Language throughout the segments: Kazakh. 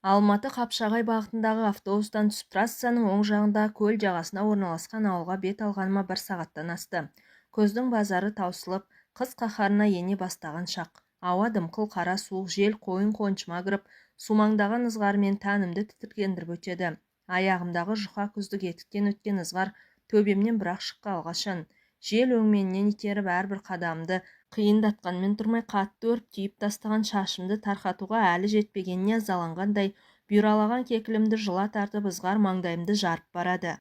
Алматы-Қапшағай бағытындағы автобустан түсіп трассаның оң жағында көл жағасына орналасқан ауылға бет алғаныма 1 сағаттан асты. Көздің базары таусылып, қыс қаһарына ене бастаған шақ. Ауа дымқыл қара суық жел қойын-қоншыма кіріп, сумаңдаған ызғарымен тәнімді тітіркендіріп өтеді. Аяғымдағы жұқа күздік етіктен өткен ызғар төбемнен бір-ақ шыққа алғашан. Жел өңменінен итеріп әрбір қадамды қиындатқанмен тұрмай қатты өріп түйіп тастаған шашымды тарқатуға әлі жетпегеніне ызаланғандай бұйралаған кекілімді жыла тартып ызғар маңдайымды жарып барады.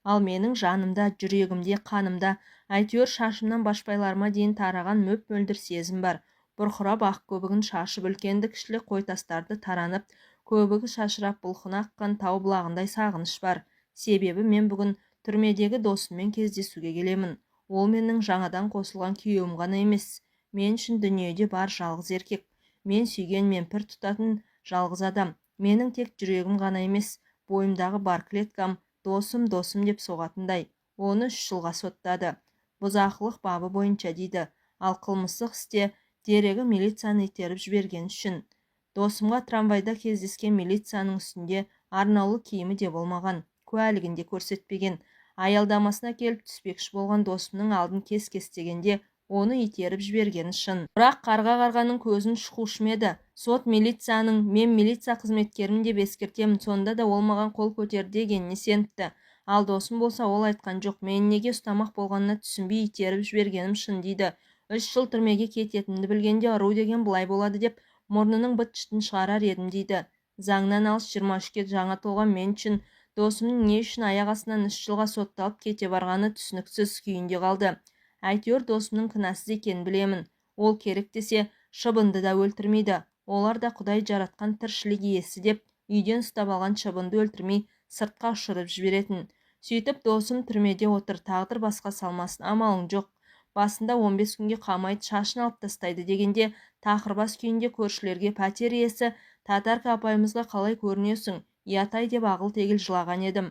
Ал менің жанымда, жүрегімде, қанымда әйтеуір шашымнан башпайларыма дейін тараған мөп-мөлдір сезім бар. Бұрқырап ақ көбігін шашып үлкенді-кішілі қойтастарды таранып, көбігі шашырап бұлқына аққан тау бұлағындай сағыныш бар. Себебі мен бүгін түрмедегі досыммен кездесуге келемін. Ол менің жаңадан қосылған күйеуім ғана емес. Мен үшін дүниеде бар жалғыз еркек. Мен сүйген, мен пір тұтатын жалғыз адам. Менің тек жүрегім ғана емес, бойымдағы бар клеткам досым деп соғатындай. Оны 3 жылға соттады. Бұзақылық бабы бойынша дейді. Ал қылмыстық істе дерегі милицияны итеріп жіберген үшін. Досымға трамвайда кездескен милицияның үстінде арнаулы киімі де болмаған, куәлігінде көрсетпеген. Аялдамасына келіп түспекші болған досымның алдын кес-кестегенде оны итеріп жібергені шын. Бірақ қарға-қарғаның көзін шұқушым Сот милицияның, мен милиция қызметкерімін деп ескертемін, сонда да ол маған қол көтерді дегеніне сеніпті. Ал досым болса ол айтқан жоқ, мені неге ұстамақ болғанына түсінбей итеріп жібергенім шын дейді. 3 жыл түрмеге кететінімді білгенде ұру деген бұлай болады деп мұрнының быт-шытын шығарар едім дейді. Заңнан алыс 23-ке жаңа толған мен үшін досымның не үшін аяқ астынан 3 жылға сотталып кете барғаны түсініксіз күйінде қалды. Әйтеуір досымның кінәсіз екенін білемін. Ол керек десе шыбынды да өлтірмейді. Олар да Құдай жаратқан тіршілік иесі деп үйден ұстап алған шыбынды өлтірмей сыртқа ұшырып жіберетін. Сөйтіп досым түрмеде отыр, тағдыр басқа салмасын, амалың жоқ. Басында 15 күнге қамайды, шашын алып тастайды дегенде тақырбас күйінде көршілерге пәтер иесі Татарка апайымызға қалай көрінесің, ятай деп ағыл-тегіл жылаған едім.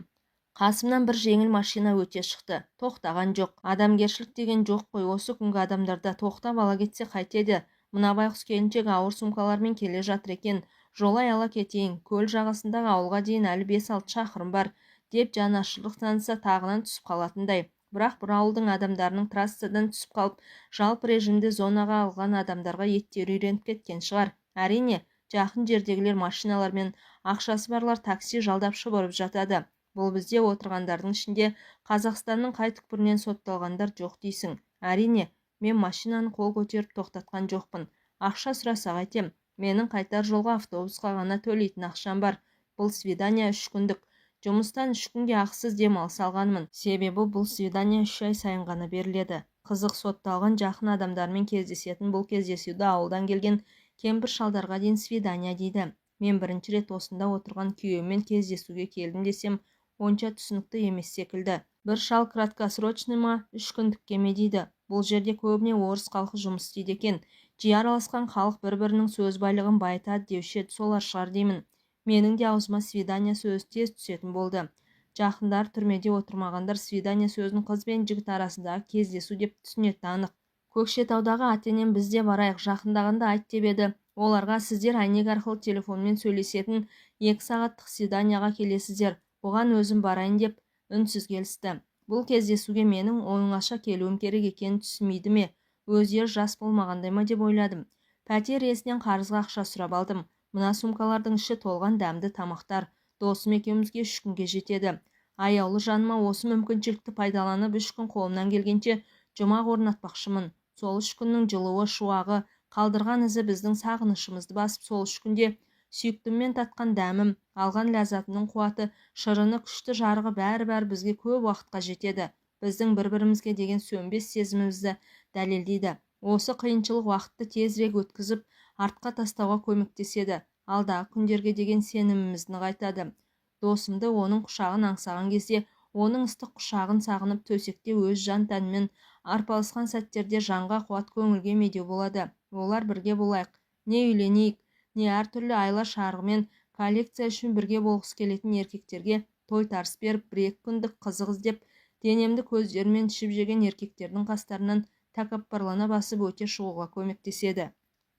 Қасымнан бір жеңіл машина өте шықты. Тоқтаған жоқ. Адамгершілік деген жоқ қой осы күнгі адамдарда. Тоқтап ала кетсе қайтеді? Мына байқұс келіншек ауыр сумкалармен келе жатыр екен. Жолай ала кетейін. Көл жағасындағы ауылға дейін әлі 5-6 шақырым бар деп жанашырлық танытса тағынан түсіп қалатындай. Бірақ бір ауылдың адамдарының трассадан түсіп қалып, жалпы режимде зонаға алған адамдарға еттері үйреніп кеткен шығар. Әрине, жақын жердегілер машиналармен ақшасы барлар такси жалдап шұбырып жатады. Бұл бізде отырғандардың ішінде Қазақстанның қай түкпірінен сотталғандар жоқ дейсің. Әрине, мен машинаны қол көтеріп тоқтатқан жоқпын. Ақша сұраса қайтем. Менің қайтар жолға автобусқа ғана төлейтін ақшам бар. Бұл свидания 3 күндік. Жұмыстан 3 күнге ақысыз демалыс алғанмын. Себебі бұл свидания 3 ай сайын ғана беріледі. Қызық, сотталған жақын адамдармен кездесетін бұл кездесуді ауылдан келген кемпір-шалдарға дейін свидания дейді. Мен бірінші рет осында отырған күйеуіммен кездесуге келдім десем, онша түсінікті емес секілді. Бір шал краткосрочный ма 3 күндікке ме дейді. Бұл жерде көбіне орыс халқы жұмыс істейді екен. Жиі араласқан халық бір-бірінің сөз байлығын байытады деуші еді, солар шығар деймін. Менің де аузыма свидания сөзі тез түсетін болды. Жақындар түрмеде отырмағандар свидания сөзін қыз бен жігіт арасындағы кездесу деп түсінеді анық. Көкшетаудағы ата-енем бізде барайық, жақындағанда айт деп еді. Оларға сіздер әйнек арқылы телефонмен сөйлесетін 2 сағаттық свиданияға келесіздер. Бұған өзім барайын деп үнсіз келісті. Бұл кездесуге менің оңаша келуім керек екенін түсінбейді ме? Өздері жас болмағандай ма деп ойладым. Пәтер иесінен қарызға ақша сұрап алдым. Мына сумкалардың іші толған дәмді тамақтар. Досым екеумізге 3 күнге жетеді. Аяулы жаныма осы мүмкіншілікті пайдаланып 3 күн қолымнан келгенше жұмақ орнатпақшымын. Сол 3 күннің жылуы, шуағы, қалдырған ізі біздің сағынышымызды басып, сол 3 күнде сүйіктіммен татқан дәмім, алған ләззатының қуаты, шырыны, күшті жарығы бәрі бізге көп уақытқа жетеді. Біздің бір-бірімізге деген сөнбес сезімімізді дәлелдейді. Осы қиыншылық уақытты тезірек өткізіп, артқа тастауға көмектеседі. Алдағы күндерге деген сенімімізді нығайтады. Досымды оның құшағын аңсаған кезде, оның ыстық құшағын сағынып төсекте өз жан тәнімен арпалысқан сәттерде жанға қуат, көңілге медеу болады. Олар бірге болайық, не үйленейік, не әртүрлі айла шарғымен коллекция үшін бірге болғысы келетін еркектерге той-тарс беріп, 1-2 күндік қызық іздеп, денемді көздерімен ішіп жеген еркектердің қастарынан тәкаппарлана басып өте шығуға көмектеседі.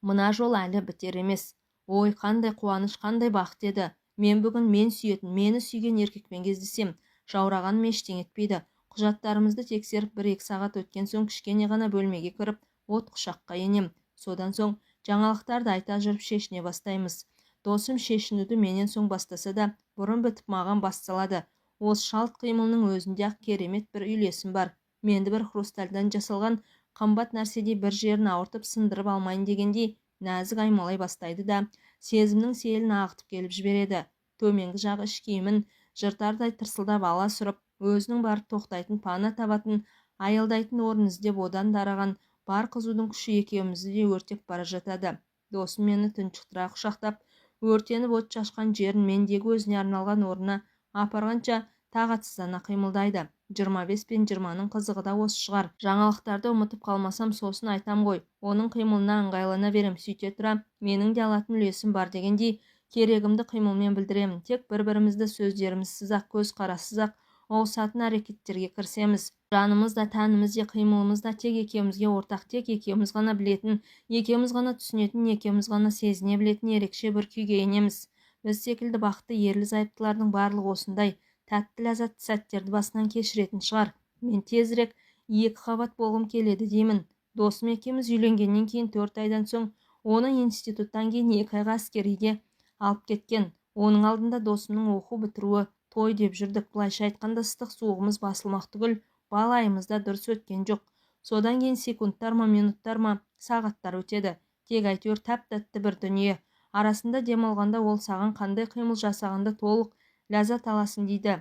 Мына жол әлі бітер емес. Ой, қандай қуаныш, қандай бақыт еді. Мен бүгін мен сүйетін, мені сүйген еркекпен кездесем. Жаурағаным ештеңе етпейді. Құжаттарымызды тексеріп 1-2 сағат өткен соң кішкене ғана бөлмеге кіріп, от құшаққа енем. Содан соң жаңалықтарды айта жүріп шешіне бастаймыз. Досым шешінуді менен соң бастаса да, бұрын бітіп маған басталады. Осы шалт қимылының өзінде ақ керемет бір үйлесім бар. Менді бір хрустальдан жасалған қымбат нәрседей бір жерін ауыртып сындырып алмайын дегендей нәзік аймалай бастайды да, сезімнің селін ағытып келіп жібереді. Төменгі жағы іш киімін жыртардай тырсылдап ала сұрып, өзінің барып тоқтайтын пана табатын, аялдайтын орын іздеп одан дараған бар қызудың күші екеумізді де өртеп бара жатады. Досым мені тұншықтыра құшақтап, өртеніп от шашқан жерін мендегі өзіне арналған орнына апарғанша тағатсыздана қимылдайды. 25 пен 20-ның қызығы да осы шығар. Жаңалықтарды ұмытып қалмасам сосын айтам ғой. Оның қимылына ыңғайлана берем. Сөйте тұра, менің де алатын үлесім бар дегендей, керегімді қимылмен білдіремін. Тек бір-бірімізді сөздерімізсіз-ақ, көз қарассыз-ақ ауысатын әрекеттерге кірісеміз. Жанымыз да, тәніміз де, қимылымыз да тек екеумізге ортақ, тек екеуміз ғана білетін, екеуміз ғана түсінетін, екеуміз ғана сезіне білетін ерекше бір күйге енеміз. Біз секілді бақытты ерлі-зайыптылардың барлығы осындай тәтті ләззатты сәттерді басынан кешіретін шығар. Мен тезірек 2 қабат болғым келеді деймін. Досым екеуміз үйленгеннен кейін 4 айдан соң оны институттан кейін 2 айға әскериге алып кеткен. Оның алдында досымның оқу бітіруі, той деп жүрдік. Былайша айтқанда ыстық суығымыз басылмақ түгіл, балайымыз да дұрыс өткен жоқ. Содан кейін секундтар ма, минуттар ма, сағаттар өтеді. Тек әйтеуір тәп-тәтті бір дүние. Арасында демалғанда ол саған қандай қимыл жасағанды толық ләззат аласың дейді.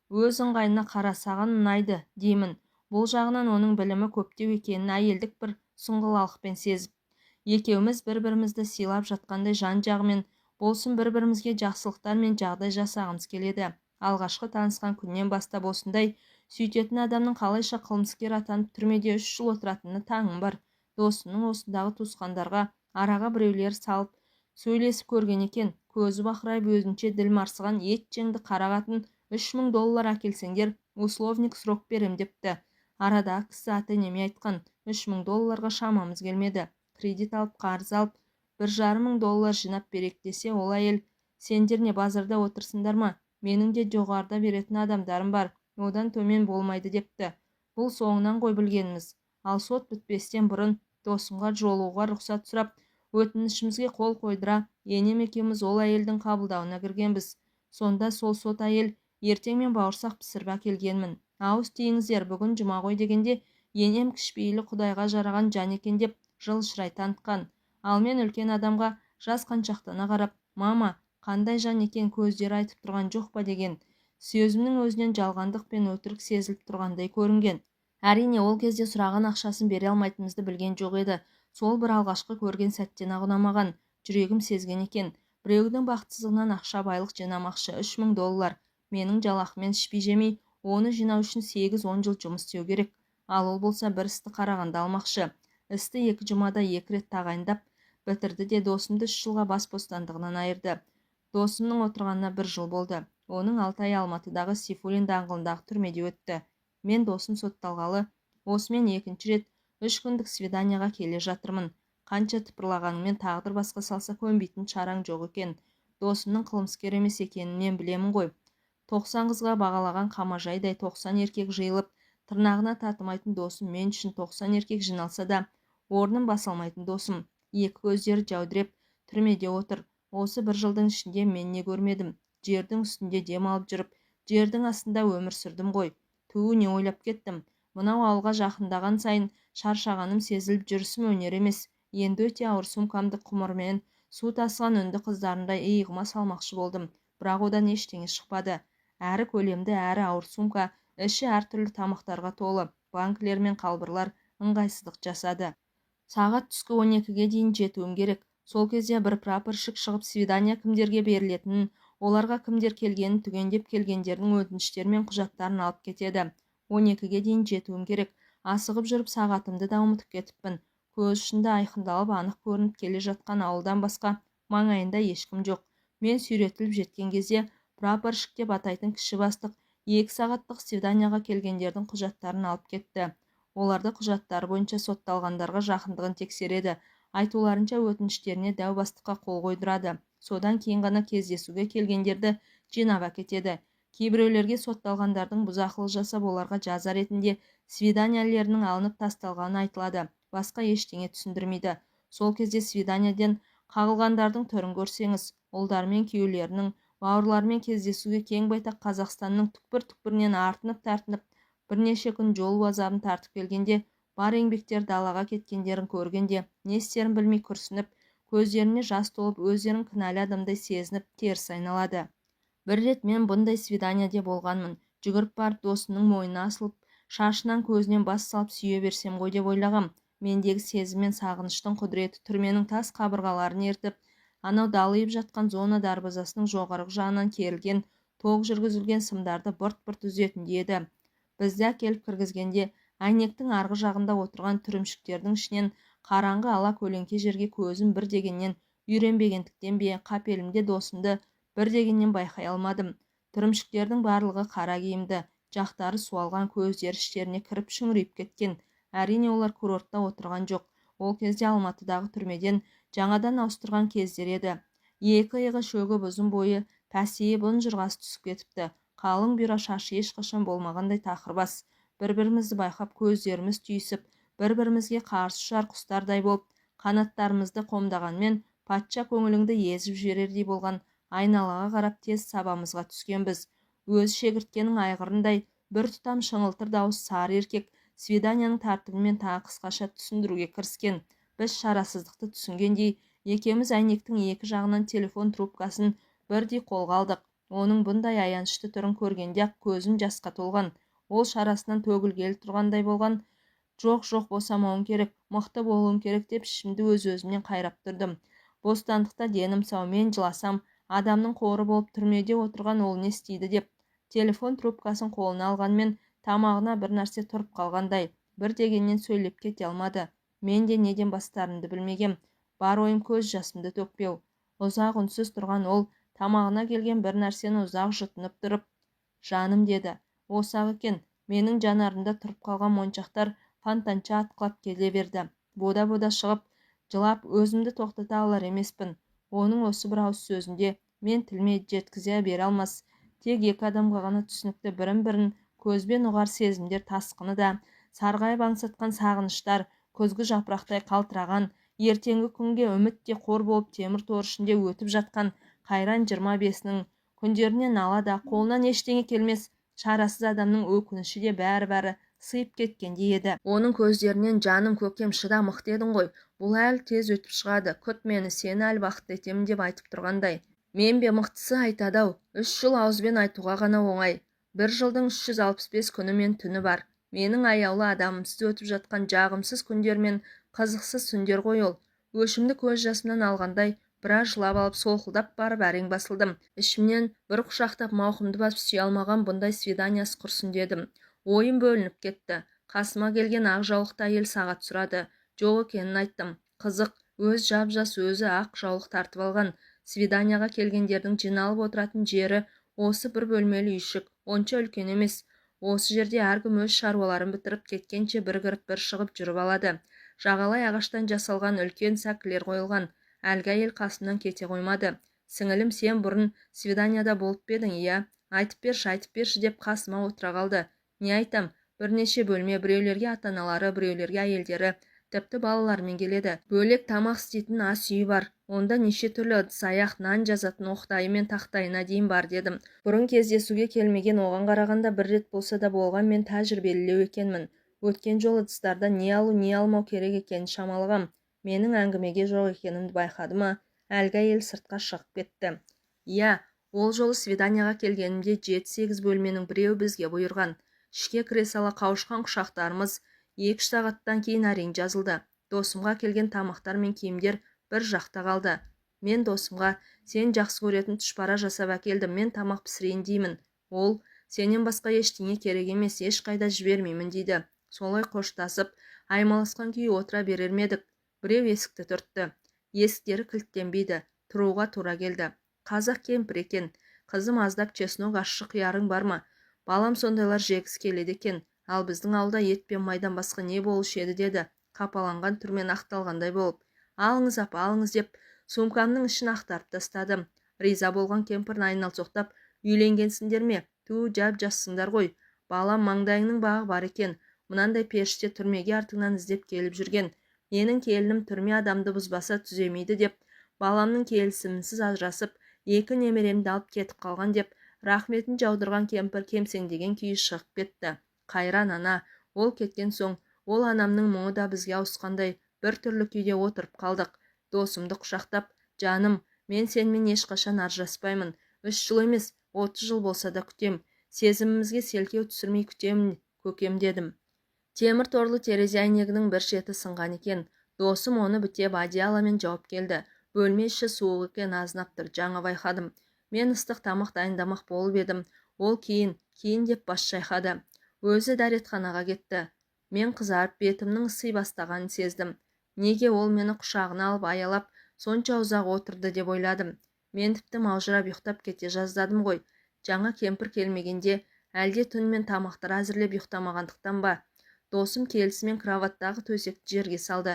Өз ыңғайына қара, саған ұнайды деймін. Бұл жағынан оның білімі көптеу екенін әйелдік бір сұңғылалықпен сезіп. Екеуміз бір-бірімізді сыйлап жатқандай жан-жағымен болсын бір-бірімізге жақсылықтар мен жағдай жасағымыз келеді. Алғашқы танысқан күннен бастап осындай сөйтетін адамның қалайша қылмыскер атанып түрмеде 3 жыл отыратыны таңым бар. Досымның осындағы туысқандарға араға біреулер салып сөйлесіп көрген екен. Көзі бақырайып өзінше діл марсыған ет жеңді қара қатын $3000 әкелсеңдер, условник срок берем депті. Арада кісі ата-енеме айтқан, $3000 шамамыз келмеді. Кредит алып, қарыз алып, $1,500 жинап берек десе, ол әйел, сендер не базарда отырсыңдар ма? Менің де жоғарыда беретін адамдарым бар, одан төмен болмайды депті. Бұл соңынан қой білгеніміз. Ал сот бітпестен бұрын досымға жолуға рұқсат сұрап, өтінішімізге қол қойдыра, енем екеуміз ол әйелдің қабылдауына кіргенбіз. Сонда сол сот әйел, ертең мен бауырсақ пісіріп әкелгенмін. Ауыз тиіңіздер, бүгін жұма ғой дегенде, енем кішіпейілі Құдайға жараған жан екен деп жылшырай танытқан. Ал мен үлкен адамға жас қаншақтана қарап, мама, қандай жан екен көздері айтып тұрған жоқ па деген. Сөзімнің өзінен жалғандық пен өтірік сезіліп тұрғандай көрінген. Әрине ол кезде сұраған ақшасын бере алмайтынымызды білген жоқ еді. Сол бір алғашқы көрген сәттен ақ ұнамаған. Жүрегім сезген екен. Біреудің бақытсыздығынан ақша байлық жинамақшы $3000. Менің жалақымен ішпей жемей, оны жинау үшін 8-10 жыл жұмыс істеу керек. Ал ол болса бір істі қарағанда алмақшы. Істі 2 жұмада 2 рет тағайындап бітірді де досымды 3 жылға бас бостандығынан айырды. Досымның отырғанына 1 жыл болды. Оның 6 ай Алматыдағы Сейфуллин даңғылындағы түрмеде өтті. Мен досым сотталғалы, осымен 2-ші рет 3 күндік свиданияға келе жатырмын. Қанша тыпырлағанымен тағдыр басқа салса көнбейтін шараң жоқ екен. Досымның қылмыскер емес екенін мен білемін ғой. 90 қызға бағалаған қамажайдай 90 еркек жиылып, тырнағына татымайтын досым мен үшін 90 еркек жиналса да, орнын басалмайтын досым. Екі көздері жәудіреп, түрмеде отыр. Осы 1 жылдың ішінде мен не көрмедім. Жердің үстінде дем алып жүріп, жердің астында өмір сүрдім ғой. Түу, не ойлап кеттім. Мынау ауылға жақындаған сайын шаршағаным сезіліп жүрісім өнер емес. Енді өте ауыр сумкамды құмырмен су тасыған үнді қыздарындай иығыма салмақшы болдым. Бірақ одан ештеңе шықпады. Әрі көлемді, әрі ауыр сумка, іші әртүрлі тамақтарға толы, банкілер мен қалбырлар ыңғайсыздық жасады. Сағат түскі 12-ге дейін жетуім керек. Сол кезде бір прапорщик шығып свидания кімдерге берілетінін, оларға кімдер келгенін түгендеп келгендердің өтініштері мен құжаттарын алып кетеді. 12-ге дейін жетуім керек. Асығып жүріп сағатымды да ұмытып кетіппін. Көз ұшында айқындалып анық көрініп келе жатқан ауылдан басқа маңайында ешкім жоқ. Мен сүйретіліп жеткен кезде прапорщик деп атайтын кіші бастық 2 сағаттық свиданияға келгендердің құжаттарын алып кетті. Оларды құжаттары бойынша сотталғандарға жақындығын тексереді. Айтуларынша өтініштеріне дәу бастыққа қол қойдырады. Содан кейін ғана кездесуге келгендерді жинап әкетеді. Кейбіреулерге сотталғандардың бұзақылық жасап оларға жаза ретінде свиданиялерінің алынып тасталғаны айтылады. Басқа ештеңе түсіндірмейді. Сол кезде свиданияден қағылғандардың түрін көрсеңіз, ұлдарымен күйеулерінің, бауырларымен кездесуге кең байтақ Қазақстанның түкпір-түкпірінен артынып-тартынып бірнеше күн жол азабын тартып келгенде, бар еңбектер далаға кеткендерін көргенде, не істерін білмей күрсініп, көздеріне жас толып, өздерін кінәлі адамдай сезініп, теріс айналады. Бір рет мен бұндай свиданиеде болғанмын. Жүгіріп барып досымның мойнына асылып, шашынан көзінен бас салып сүйе берсем ғой деп ойлағам. Мендегі сезім мен сағыныштың құдіреті түрменің тас қабырғаларын ертіп, анау далиып жатқан зона дарбазасының жоғарғы жағынан керілген, тоқ жүргізілген сымдарды бырт-бырт үзетіндей еді. Бізді әкеліп кіргізгенде, әйнектің арғы жағында отырған түрімшіктердің ішінен қараңғы ала көлеңке жерге көзім бір дегеннен үйренбегендіктен бе, қапелімде досымды бір дегеннен байқай алмадым. Түрімшіктердің барлығы қара киімді, жақтары суалған, көздері іштеріне кіріп шүңірейіп кеткен. Әрине олар курортта отырған жоқ. Ол кезде Алматыдағы түрмеден жаңадан ауыстырған кездер еді. Екі иығы шөгіп ұзын бойы пәсейіп ұнжырғасы түсіп кетіпті. Қалың бұйра шашы ешқашан болмағандай тақырбас. Бір-бірімізді байқап көздеріміз түйісіп, бір-бірімізге қарсы ұшар құстардай болып, қанаттарымызды қомдағанмен, патша көңіліңді езіп жіберердей болған айналаға қарап тез сабамызға түскенбіз. Өзі шегірткенің айғырындай бір тұтам шыңылтыр дауыс сары еркек свиданияның тәртібімен тағы қысқаша түсіндіруге кіріскен. Біз шарасыздықты түсінгендей, екеуміз әйнектің екі жағынан телефон трубкасын бірдей қолға алдық. Оның бұндай аянышты түрін көргенде-ақ көзім жасқа толған. Ол шарасынан төгілгелі тұрғандай болған. Жоқ, босамауым керек, мықты болуым керек деп ішімді өз-өзімнен қайрап тұрдым. Бостандықта денім сау, мен жыласам, адамның қоры болып түрмеде отырған ол не істейді деп. Телефон трубкасын қолына алғанмен, тамағына бір нәрсе тұрып қалғандай. Бір дегеннен сөйлеп кете алмады. Мен де неден бастарымды білмегем. Бар ойым көз жасымды төкпеу. Ұзақ үнсіз тұрған ол, тамағына келген бір нәрсені ұзақ жұтынып тұрып, жаным деді. Осы-ақ екен. Менің жанарымда тұрып қалған моншақтар фонтанша атқылап келе берді. Бода-бода шығып, жылап, өзімді тоқтата алар емеспін. Оның осы бір ауыз сөзінде мен тілме жеткізе бере алмас. Тек екі адамға ғана түсінікті бірін-бірін көзбен ұғар сезімдер тасқыны да, сарғайып аңсатқан сағыныштар, күзгі жапырақтай қалтыраған, ертеңгі күнге үміт те қор болып темір тор ішінде өтіп жатқан қайран 25-нің күндерінен алада қолынан ештеңе келмес шарасыз адамның өкініші де бәрі сыйып кеткендей еді. Оның көздерінен жаным көкем шыда мықты едің ғой, бұл әлі тез өтіп шығады, күт мені, сені әлі бақытты етемін деп айтып тұрғандай. Мен бе мықтысы айтады-ау, 3 жыл ауызбен айтуға ғана оңай. 1 жылдың 365 күні мен түні бар. Менің аяулы адамымсыз өтіп жатқан жағымсыз күндер мен қызықсыз түндер ғой ол. Өшімді көз жасымнан алғандай, біраз жылап алып солқылдап барып әрең басылдым. Ішімнен бір құшақтап мауқымды басып сүйе алмаған бұндай свиданиясы құрсын дедім. Ойым бөлініп кетті. Қасыма келген ақ жаулықты әйел сағат сұрады. Жоқ екенін айттым. Қызық, өз жап-жас өзі ақ жаулық тартып алған. Свиданияға келгендердің жиналып отыратын жері осы бір бөлмелі үйшік, онша үлкен емес. Осы жерде әркім өз шаруаларын бітіріп кеткенше бір кіріп бір шығып жүріп алады. Жағалай ағаштан жасалған үлкен сәкілер қойылған. Әлгі әйел қасымнан кете қоймады. Сіңілім, сен бұрын свиданияда болып бедің, иә? Айтып берші деп қасыма отыра қалды. Не айтам? Бірнеше бөлме, біреулерге ата-аналары, біреулерге әйелдері, тіпті балалармен келеді. Бөлек тамақ істейтін ас үйі бар. Онда неше түрлі ыдыс-аяқ, нан жазатын оқтайы мен тақтайына дейін бар дедім. Бұрын кездесуге келмеген оған қарағанда бір рет болса да болған мен тәжірибелілеу екенмін. Өткен жол ыдыстарда не алу, не алмау керек екенін шамалығам. Менің әңгімеге жоқ екенімді байқады ма, әлгі әйел сыртқа шығып кетті. Иә, ол жолы свиданияға келгенімде 7-8 бөлменің біреуі бізге бұйырған. Ішке кіре сала қауышқан құшақтарымыз 2 сағаттан кейін әрең жазылды. Досымға келген тамақтар мен киімдер бір жақта қалды. Мен досымға, сен жақсы көретін тұшпара жасап әкелдім, мен тамақ пісірейін деймін. Ол, сенен басқа ештеңе керек емес, ешқайда жібермеймін дейді. Солай қоштасып, аймаласқан күй отыра берер медік. Біреу есікті түртті. Есіктері кілттенбейді. Тұруға тура келді. Қазақ кемпір екен. Қызым, аздап чеснок ащы қиярың бар ма? Балам сондайлар жегісі келеді екен. Ал біздің ауылда ет пен майдан басқа не болушы еді деді. Қапаланған түрмен ақталғандай болып. Алыңыз апа, алыңыз деп сумкамның ішін ақтарып тастадым. Риза болған кемпірін айналсоқтап, үйленгенсіңдер ме? Ту, жап-жассыңдар ғой. Балам, маңдайыңның бағы бар екен. Мынандай періште түрмеге артыңнан іздеп келіп жүрген. Менің келінім түрме адамды бұзбаса түземейді деп, баламның келісімінсіз ажырасып, 2 немеремді алып кетіп қалған деп, рахметін жаудырған кемпір кемсеңдеген күйі шығып кетті. Қайран ана, ол кеткен соң, ол анамның мұңы да бізге ауысқандай бір түрлі күйде отырып қалдық. Досымды құшақтап, жаным, мен сенімен ешқашан ажыраспаймын. 3 жыл емес, 30 жыл болса да күтем. Сезімімізге селкеу түсірмей күтемін, көкем, дедім. Темір торлы терезе әйнегінің бір шеті сынған екен. Досым оны бітеп одеяломен жауып келді. Бөлме іші суық екен, азынап тұр, жаңа байқадым. Мен ыстық тамақ дайындамақ болып едім. Ол кейін деп бас шайқады. Өзі дәретханаға кетті. Мен қызарып бетімнің ысы бастағанын сездім. Неге ол мені құшағына алып аялап, сонша ұзақ отырды деп ойладым. Мен тіпті маужырап ұйықтап кете жаздадым ғой. Жаңа кемпір келмегенде, әлде түнімен тамақтар әзірлеп ұйықтамағандықтан ба? Досым келісімен кроваттағы төсекті жерге салды.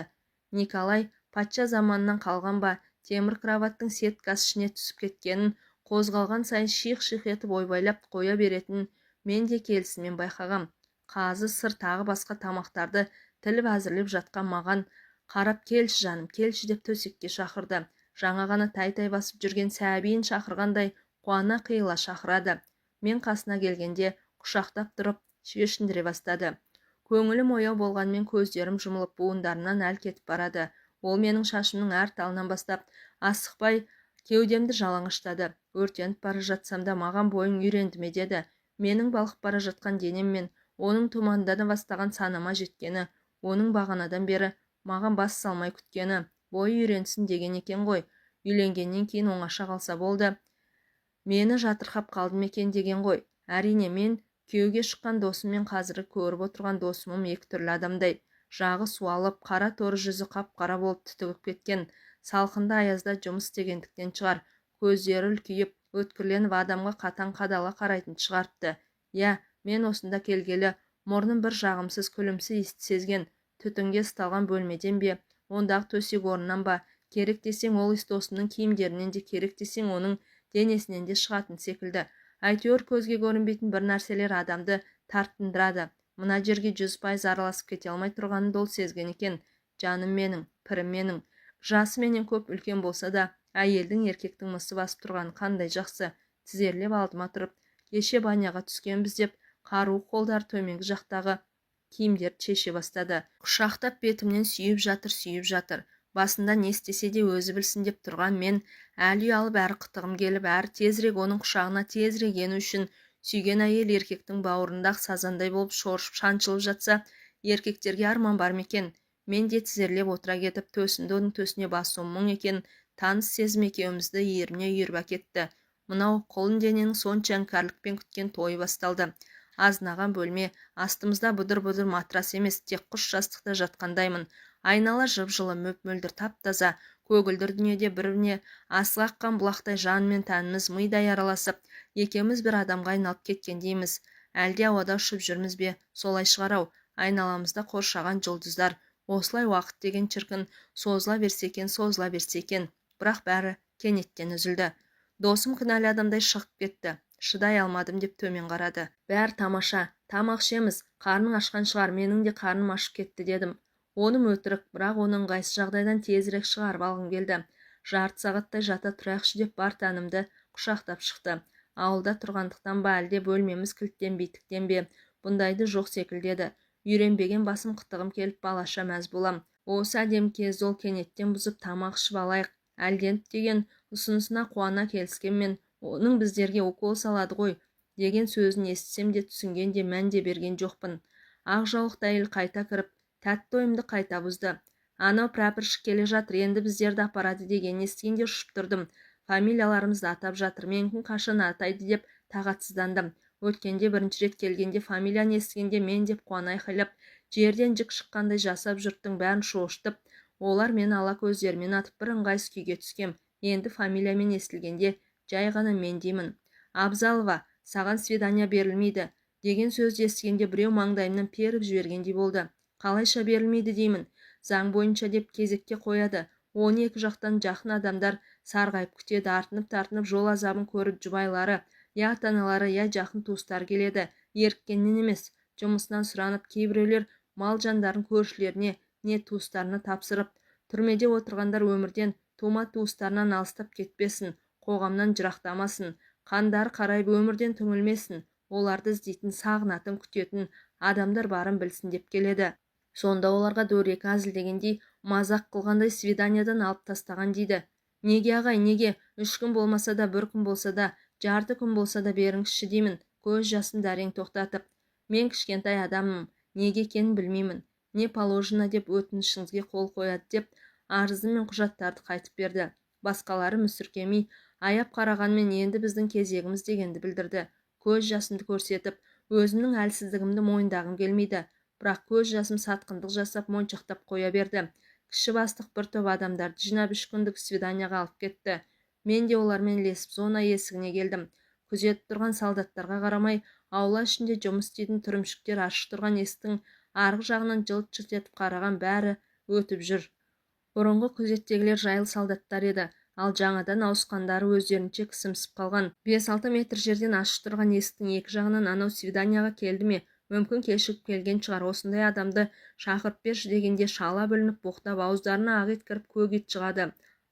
Николай патша заманынан қалған ба, темір кроваттың сеткасы ішіне түсіп кеткенін, қозғалған сайын шиқ-шиқ етіп ойбайлап қоя беретінін мен де келісімен байқағам. Қазы, сыр тағы басқа тамақтарды тіліп әзірлеп жатқан маған қарап, келші жаным, келші деп төсекке шақырды. Жаңа ғана тай-тай басып жүрген сәбиін шақырғандай қуана қиыла шақырады. Мен қасына келгенде құшақтап тұрып шешіндіре бастады. Көңілім ояу болғанмен көздерім жұмылып буындарымнан әл кетіп барады. Ол менің шашымның әр талынан бастап асықпай кеудемді жалаңаштады. Өртеніп бара жатсам да маған бойың үйренді ме деді. Менің балқып бара жатқан денеммен оның тұмандана бастаған санама жеткені, оның бағанадан бері маған бас салмай күткені, бойы үйренсін деген екен ғой. Үйленгеннен кейін оңаша қалса болды. Мені жатырқап қалдым екен деген ғой. Әрине, мен күйеуге шыққан досыммен қазіргі көріп отырған досымым екі түрлі адамдай. Жағы суалып, қара торы жүзі қап-қара болып түтігіп кеткен. Салқында аязда жұмыс істегендіктен шығар. Көздері үлкейіп, өткірленіп адамға қатаң қадала қарайтын шығарыпты. Я, мен осында келгелі мұрным бір жағымсыз күлімсі иісті сезген. Түтінге ысталған бөлмеден бе, ондағы төсек орнынан ба, керек десең ол иіс досымның киімдерінен де, керек десең оның денесінен де шығатын секілді. Әйтеуір көзге көрінбейтін бір нәрселер адамды тартындырады. Мына жерге 100% араласып кете алмай тұрғанын ол сезген екен. Жаным менің, пірім менің. Жасы менен көп үлкен болса да, әйелдің еркектің мысы басып тұрғаны қандай жақсы. Тізерлеп алдыма тұрып, кеше баняға түскенбіз деп, қару қолдар төменгі жақтағы киімдерді шеше бастады. Құшақтап бетімнен сүйіп жатыр. Басында не істесе де өзі білсін деп тұрған мен әлі алып әрі қытығым келіп, әрі тезірек оның құшағына тезірек ену үшін сүйген әйел еркектің бауырында сазандай болып шоршып шаншылып жатса, еркектерге арман бар ма екен? Мен де тізерлеп отыра кетіп, төсінді оның төсіне басуым мұң екен, таныс сезім екеумізді иіріміне үйіріп әкетті. Мынау құлын дененің сонша іңкәрлікпен күткен тойы басталды. Азынаған бөлме, астымызда бұдыр-бұдыр матрас емес, тек құш жастықта жатқандаймын. Айнала жып-жылы, мөп-мөлдір, тап-таза, көгілдір дүниеде біріне асық аққан бұлақтай жан мен тәніміз мидай араласып, екеуміз бір адамға айналып кеткендейміз. Әлде ауада ұшып жүрміз бе? Солай шығар-ау. Айналамызда қоршаған жұлдыздар. Осылай уақыт деген шіркін созыла берсе екен, бірақ бәрі кенеттен үзілді. Досым кінәлі адамдай шығып кетті. Шыдай алмадым деп төмен қарады. Бәрі тамаша, тамақ ішеміз, қарның ашқан шығар, менің де қарным ашып кетті дедім. Оным өтірік, бірақ оның ыңғайсыз жағдайдан тезірек шығарып алғым келді. Жарты сағаттай жата тұрайықшы деп бар тәнімді құшақтап шықты. Ауылда тұрғандықтан ба, әлде бөлмеміз кілттен биттіктен бе, бұндайды жоқ секілді еді. Үйренбеген басым қытығым келіп балаша мәз болам. Осы әдем кезді ол кенеттен бұзып тамақ ішіп алайық, әлденіп деген ұсынысына қуана келіскенмен, оның біздерге укол салады ғой деген сөзін естісем де түсінген де мән де берген жоқпын. Ақ жаулықты әйел қайта кіріп, тәтті ойымды қайта бұзды. Анау прапорщик келе жатыр, енді біздерді апарады деген естігенде ұшып тұрдым. Фамилияларымызды атап жатыр, менікін қашан атайды деп тағатсыздандым. Өткенде бірінші рет келгенде фамилияны естігенде мен деп қуана айқайлап, жерден жік шыққандай жасап жұрттың бәрін шошытып, олар мені ала көздерімен атып бір ыңғайсыз күйге түскем. Енді фамилиямен естілгенде жай ғана мен деймін. Абзалова, саған свидания берілмейді деген сөзді естігенде біреу маңдайымнан періп жібергендей болды. Қалайша берілмейді деймін. Заң бойынша деп кезекке қояды. 12 жақтан жақын адамдар сарғайып күтеді, артынып-тартынып жол азабын көріп жұбайлары, я ата-аналары, я жақын туыстар келеді. Еріккеннен емес, жұмысынан сұранып, кейбіреулер мал жандарын көршілеріне, не туыстарына тапсырып, түрмеде отырғандар өмірден, тума туыстарынан алыстап кетпесін, қоғамнан жырақтамасын, қандары қарайып өмірден түңілмесін, оларды іздейтін, сағынатын, күтетін адамдар барын білсін деп келеді. Сонда оларға дөрекі әзілдегендей, мазақ қылғандай свиданиядан алып тастаған дейді. Неге ағай, неге? 3 күн болмаса да, 1 күн болса да, жарты күн болса да беріңізші деймін, көз жасын дәрең тоқтатып. Мен кішкентай адаммын, неге екенін білмеймін. Не положено деп өтінішіңізге қол қояды деп арызы мен құжаттарды қайтып берді. Басқалары мүсіркемей, аяп қарағанмен енді біздің кезегіміз дегенді білдірді. Көз жасымды көрсетіп, өзімнің әлсіздігімді мойындағым келмейді. Бірақ көз жасым сатқындық жасап моншақтап қоя берді. Кіші бастық бір топ адамдарды жинап 3 күндік свиданияға алып кетті. Мен де олармен ілесіп зона есігіне келдім. Күзетіп тұрған солдаттарға қарамай, аула ішінде жұмыс істейтін түрімшіктер ашық тұрған есіктің арғы жағынан жылт-жылт етіп қараған бәрі өтіп жүр. Бұрынғы күзеттегілер жайлы солдаттар еді, ал жаңадан ауысқандары өздерінше кісімсіп қалған. 5-6 метр жерден ашық тұрған есіктің екі жағынан анау свиданияға келді ме? Мүмкін кешігіп келген шығар. Осындай адамды шақырып берші дегенде шала бүлініп боқтап, ауыздарына ақ ит кіріп көк ит шығады.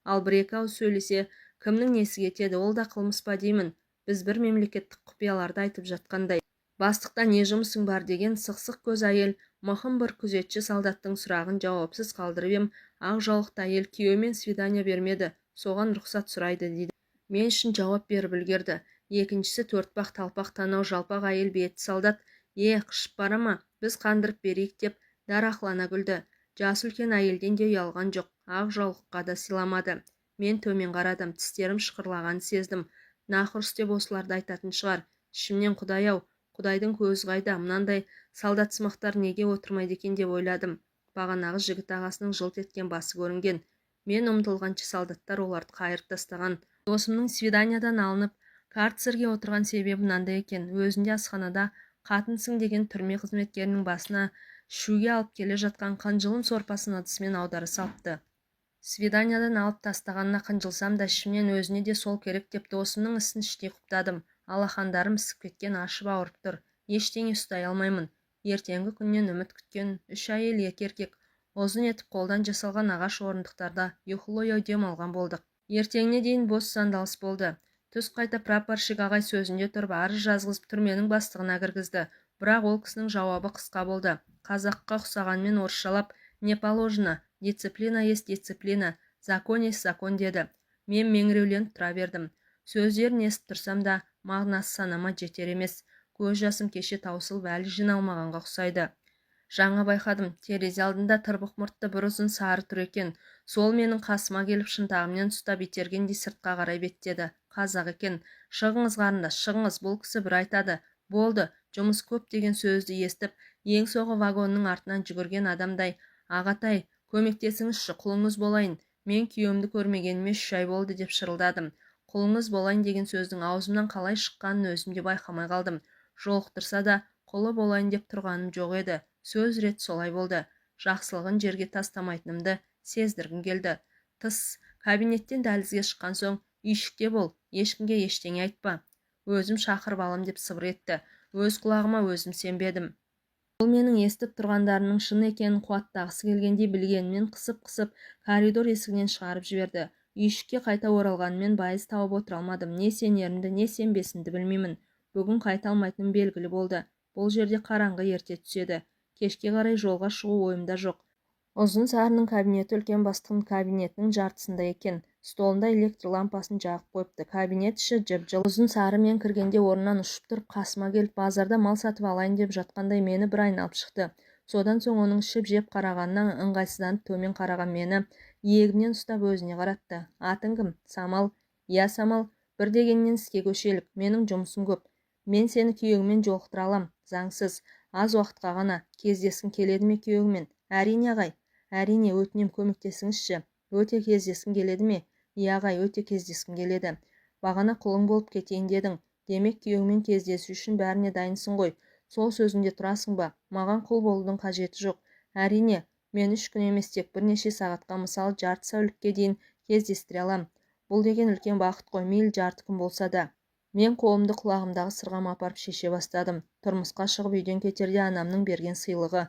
Ал бір-екі ауыз сөйлесе, кімнің несі кетеді, ол да қылмыс па деймін. Біз бір мемлекеттік құпияларды айтып жатқандай. Бастықта не жұмысың бар деген сықсық көз әйел, мықын бір күзетші солдаттың сұрағын жауапсыз қалдырып ем, ақ жаулықты әйел күйеуімен свидания бермеді, соған рұқсат сұрайды дейді. Мен үшін жауап беріп үлгерді. Екіншісі төртбақ талпақ танау жалпақ әйел беті солдат, қышып бара ма, біз қандырып берейік деп дарақлана күлді. Жасы үлкен әйелден де ұялған жоқ, ақ жаулыққа да сыйламады. Мен төмен қарадым, тістерім шықырлағанын сездім. Нақұрыс деп осыларды айтатын шығар. Ішімнен Құдай-ау, Құдайдың көзі қайда, мынандай солдатсымақтар неге отырмайды екен деп ойладым. Бағанағы жігіт ағасының жылт еткен басы көрінген. Мен ұмтылғанша солдаттар оларды қайырып тастаған. Досымның свиданиядан алынып, карцерге отырған себебі мынандай екен. Өзінде асханада қатынсың деген түрме қызметкерінің басына шуге алып келе жатқан қынжылын сорпасын ыдысымен аудара салыпты. Свиданиядан алып тастағанына қынжылсам да, ішімнен өзіне де сол керек деп досымның ісін іштей құптадым. Алақандарым ісіп кеткен, ашып ауырып тұр. Ештеңе ұстай алмаймын. Ертеңгі күннен үміт күткен 3 әйел 2 еркек ұзын етіп қолдан жасалған ағаш орындықтарда ұйқылы-ояу дем алған болдық. Ертеңіне дейін бос сандалыс болды. Түс қайта прапорщик ағай сөзінде тұрып арыз жазғызып түрменің бастығына кіргізді. Бірақ ол кісінің жауабы қысқа болды. Қазаққа ұқсағанмен орысшалап не положено, дисциплина есть дисциплина, закон есть закон деді. Мен меңірeuленіп тұра бердім. Сөздерін естіп тұрсам да, мағынасы санама жетер емес. Көз жасым кеше таусылып әлі жиналмағанға ұқсайды. Жаңа байқадым, терезе алдында тырбық мұртты бір ұзын сары тұр екен. Сол менің қасыма келіп шынтағымнен ұстап итергендей сыртқа қарай беттеді. Қазақ екен. Шығыңыз қарындас, шығыңыз, бұл кісі бір айтады. Болды, жұмыс көп деген сөзді естіп, ең соңғы вагонның артынан жүгірген адамдай, ағатай, көмектесіңізші, құлыңыз болайын. Мен күйеуімді көрмегеніме 3 ай болды деп шырылдадым. Құлыңыз болайын деген сөздің аузымнан қалай шыққанын өзім де байқамай қалдым. Жолықтырса да құлы болайын деп тұрғаным жоқ еді. Сөз рет солай болды. Жақсылығын жерге тастамайтынымды сездіргім келді. Тыс кабинеттен дәлізге шыққан соң, үйшікте бол, ешкімге ештеңе айтпа. Өзім шақырып алам деп сыбыр етті. Өз құлағыма өзім сенбедім. Ол менің естіп тұрғандарының шын екенін қуаттағысы келгендей білгенмен қысып-қысып коридор есігінен шығарып жіберді. Үйшікке қайта оралғанымен байыз тауып отыра алмадым. Не сенерімді, не сенбесімді білмеймін. Бүгін қайта алмайтыным белгілі болды. Бұл жерде қараңғы ерте түседі. Кешке қарай жолға шығу ойымда жоқ. Ұзын сарының кабинеті үлкен бастықтың кабинетінің жартысында екен. Столында электр лампасын жағып қойыпты. Кабинет іші жып-жылы. Ұзын сары мен кіргенде орнынан ұшып тұрып қасыма келіп базарда мал сатып алайын деп жатқандай мені бір айналып шықты. Содан соң оның ішіп жеп қарағаннан ыңғайсызданып төмен қараған мені иегімнен ұстап өзіне қаратты. Атың кім? Самал. Я Самал, бір дегеннен іске көшелік. Менің жұмысым көп. Мен сені күйеуіңмен жолықтыра алам. Заңсыз. Аз уақытқа ғана. Кездескің келеді ме күйеуіңмен? Әрине ағай. Әрине, өтінем көмектесіңізші. Өте кездескің келеді ме? Иә ағай, өте кездескім келеді. Бағана құлың болып кетейін дедің. Демек күйеуіңмен кездесу үшін бәріне дайынсың ғой. Сол сөзінде тұрасың ба? Маған құл болудың қажеті жоқ. Әрине, мен 3 күн емес тек бірнеше сағатқа, мысалы жарты сәулікке дейін кездестіре алам. Бұл деген үлкен бақыт қой, мейлі жарты күн болса да. Мен қолымды құлағымдағы сырғама апарып шеше бастадым. Тұрмысқа шығып үйден кетерде анамның берген сыйлығы.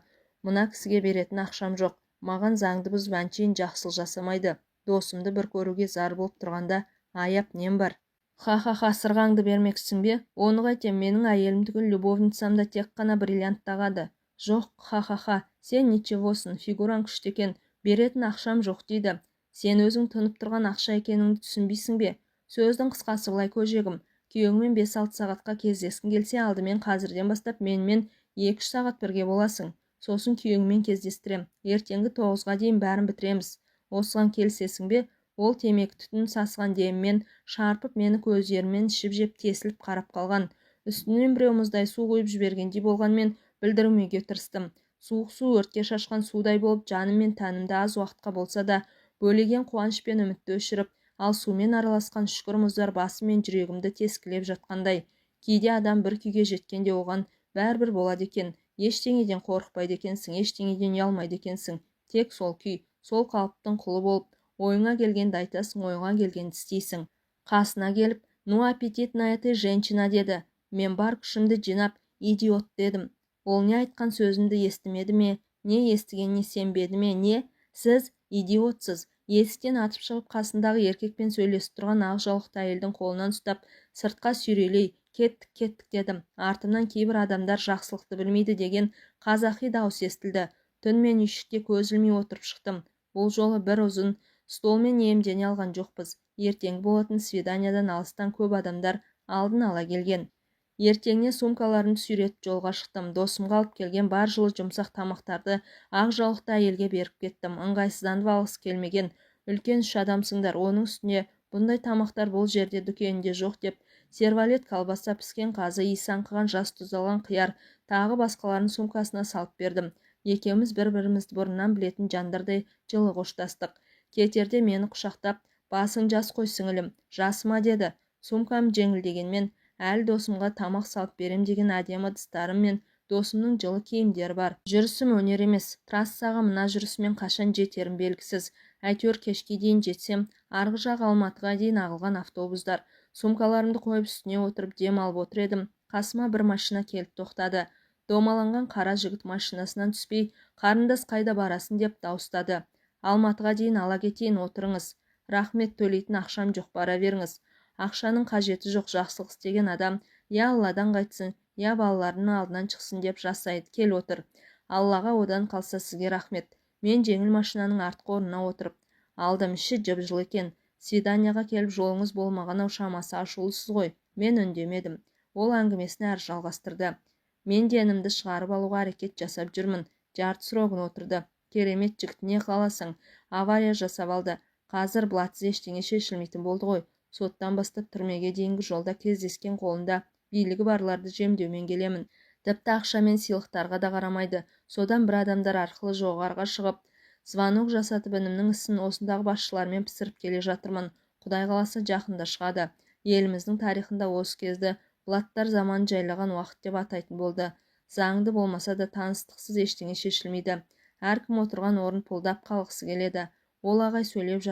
Мына кісіге беретін ақшам жоқ. Маған заңды бұзып әншейін жақсылық жасамайды. Досымды бір көруге зар болып тұрғанда аяп нем бар? Ха-ха-ха, сырғаңды бермексің бе? Оны қайтем, менің әйелім түгіл любовницамда тек қана бриллиант тағады. Жоқ, ха-ха-ха, сен ничевосын, фигураң күшті екен, беретін ақшам жоқ дейді. Сен өзің тұнып тұрған ақша екеніңді түсінбейсің бе? Сөздің қысқасы былай көжегім, күйеуіңмен 5-6 сағатқа кездескің келсе, алдымен қазірден бастап менімен 2-3 сағат бірге боласың. Сосын күйеуіңмен кездестірем. Ертеңгі 9-ға дейін бәрін бітіреміз. Осыған келісесің бе? Ол темекі түтін сасыған демімен шарпып мені көздерімен ішіп-жеп тесіліп қарап қалған. Үстінен біреу мұздай су құйып жібергендей болғанмен білдірмеуге тырыстым. Суық су өртке шашқан судай болып жаным мен тәнімді аз уақытқа болса да бөлеген қуаныш пен үмітті өшіріп, ал сумен араласқан шүкір мұздар басым мен жүрегімді тескілеп жатқандай. Кейде адам бір күйге жеткенде оған бәрібір болады екен. Ештеңеден қорықпайды екенсің, ештеңеден ұялмайды екенсің. Тек сол күй, сол қалыптың құлы болып, ойыңа келгенді айтасың, ойыңа келгенді істейсің. Қасына келіп, ну аппетитная ты женщина деді. Мен бар күшімді жинап, идиот дедім. Ол не айтқан сөзімді естімеді ме, не естігеніне сенбеді ме, не? Сіз идиотсыз. Есіктен атып шығып қасындағы еркекпен сөйлесіп тұрған ақ жаулықты әйелдің қолынан ұстап, сыртқа сүйрелей, кеттік дедім. Артымнан кейбір адамдар жақсылықты білмейді деген қазақи дауыс естілді. Түн мен үйшікте көз ілмей отырып шықтым. Бұл жолы бір ұзын столмен иемдене алған жоқпыз. Ертең болатын свиданиядан алыстан көп адамдар алдын ала келген. Ертеңіне сумкаларын сүйретіп жолға шықтым. Досымға алып келген бар жылы жұмсақ тамақтарды ақ жаулықты әйелге беріп кеттім. Ыңғайсызданып алғысы келмеген. Үлкен 3 адамсыңдар, оның үстіне бұндай тамақтар бұл жерде дүкенінде жоқ деп, сервалет, колбаса, піскен қазы, иісі аңқыған жас тұздалған қияр, тағы басқаларын сумкасына салып бердім. Екеуміз бір-бірімізді бұрыннан білетін жандардай жылы қоштастық. Кетерде мені құшақтап, басың жас қой сіңілім, жасыма деді. Сумкам жеңілдегенмен, әлі досымға тамақ салып берем деген әдемі ыдыстарым мен досымның жылы киімдері бар. Жүрісім өнер емес. Трассаға мына жүрісімен қашан жетерім белгісіз. Әйтеуір кешке дейін жетсем, арғы жақ Алматыға дейін ағылған автобустар. Сумкаларымды қойып үстіне отырып дем алып отыр едім. Қасыма бір машина келіп тоқтады. Домаланған қара жігіт машинасынан түспей, қарындас қайда барасың деп дауыстады. Алматыға дейін ала кетейін, отырыңыз. Рахмет, төлейтін ақшам жоқ, бара беріңіз. Ақшаның қажеті жоқ, жақсылық істеген адам я Алладан қайтсын, я балаларының алдынан шықсын деп жасайды. Кел отыр. Аллаға одан қалса сізге рахмет. Мен жеңіл машинаның артқы орнына отырып алдым. Іші жып-жылы екен. Свиданияға келіп жолыңыз болмаған-ау, шамасы ашулысыз ғой. Мен үндемедім. Ол әңгімесін әрі жалғастырды. Мен денімді шығарып алуға әрекет жасап жүрмін. Жарты срогын отырды. Керемет жігіт, не қаласың? Авария жасап алды. Қазір блатсыз ештеңе шешілмейтін болды ғой. Соттан бастап түрмеге дейінгі жолда кездескен қолында билігі барларды жемдеумен келемін. Тіпті ақша мен сыйлықтарға да қарамайды. Содан бір адамдар арқылы жоғарыға шығып, звонок жасатып інімнің ісін осындағы басшылармен пісіріп келе жатырмын. Құдай қаласа жақында шығады. Еліміздің тарихында осы кезді блаттар заман жайлаған уақыт деп атайтын болды. Заңды болмаса да таныстықсыз ештеңе шешілмейді. Әркім отырған орын пұлдап қалғысы келеді. Ол ағай сөйлеп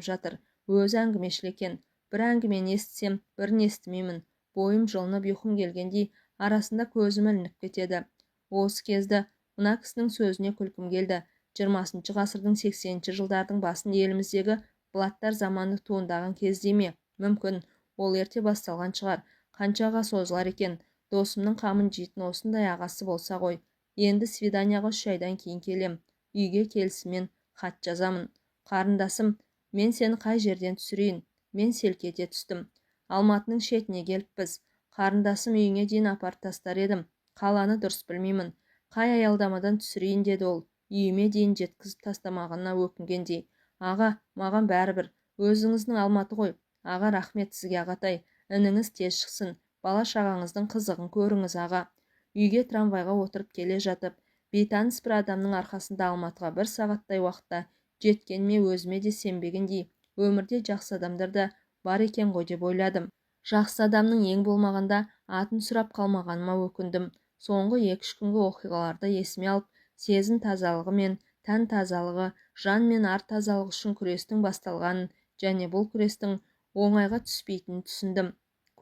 жатыр. Өзі әңгімешіл екен. Бір әңгімені естісем, бірін естімеймін. Бойым жылынып, ұйқым келгендей, арасында көзім ілініп кетеді. Осы кезді мына кісінің сөзіне күлкім келді. 20 ғасырдың 80-ші жылдардың басын еліміздегі блаттар заманы туындаған кезде ме? Мүмкін, ол ерте басталған шығар. Қаншаға созылар екен? Досымның қамын жейтін осындай ағасы болса ғой. Енді свиданияға 3 айдан кейін келем. Үйге келісімен хат жазамын. Қарындасым, мен сені қай жерден түсірейін? Мен селк ете түстім. Алматының шетіне келіппіз. Қарындасым үйіңе дейін апарып тастар едім. Қаланы дұрыс білмеймін. Қай аялдамадан түсірейін деді ол. Үйіме дейін жеткізіп тастамағанына өкінгендей. Аға, маған бәрібір. Өзіңіздің Алматы ғой. Аға, рахмет сізге ағатай. Ініңіз тез шықсын. Бала шағаңыздың қызығын көріңіз, аға. Үйге трамвайға отырып келе жатып, бейтаныс бір адамның арқасында Алматыға 1 сағаттай уақытта жеткеніме өзіме де сенбегендей, өмірде жақсы адамдар да бар екен ғой деп ойладым. Жақсы адамның ең болмағанда атын сұрап қалмағаныма өкіндім. Соңғы 2-3 күнгі оқиғаларды есіме алып, сезім тазалығы мен тән тазалығы, жан мен ар тазалығы үшін күрестің басталғанын және бұл күрестің оңайға түспейтінін түсіндім.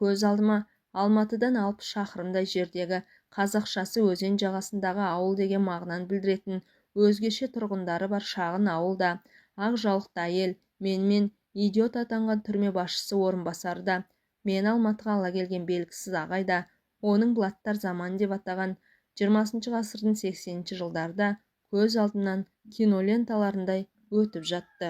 Көз алдыма Алматыдан 60 шақырымдай жердегі, қазақшасы өзен жағасындағы ауыл деген мағынаны білдіретін өзгеше тұрғындары бар шағын ауылда, ақ жаулықты әйел, менімен идиот атанған түрме басшысы орынбасары да, мені Алматыға ала келген белгісіз ағай да, оның блаттар заманы деп атаған 20 ғасырдың 80-ші жылдарда көз алдымнан киноленталарындай өтіп жатты.